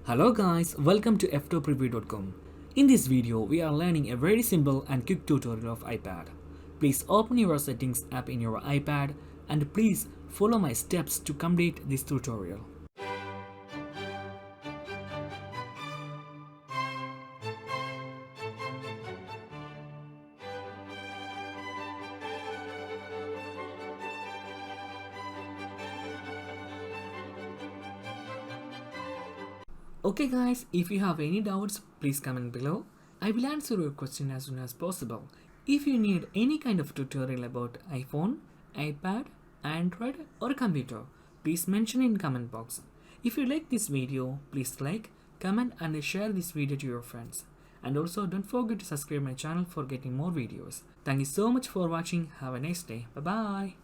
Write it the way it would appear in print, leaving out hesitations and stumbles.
Hello guys, welcome to Ftopreview.com. In this video, we are learning a very simple and quick tutorial of iPad. Please open your settings app in your iPad and please follow my steps to complete this tutorial. Okay guys, if you have any doubts, please comment below. I will answer your question as soon as possible. If you need any kind of tutorial about iPhone, iPad, Android or computer, please mention in comment box. If you like this video, please like, comment and share this video to your friends. And also don't forget to subscribe my channel for getting more videos. Thank you so much for watching. Have a nice day. Bye bye.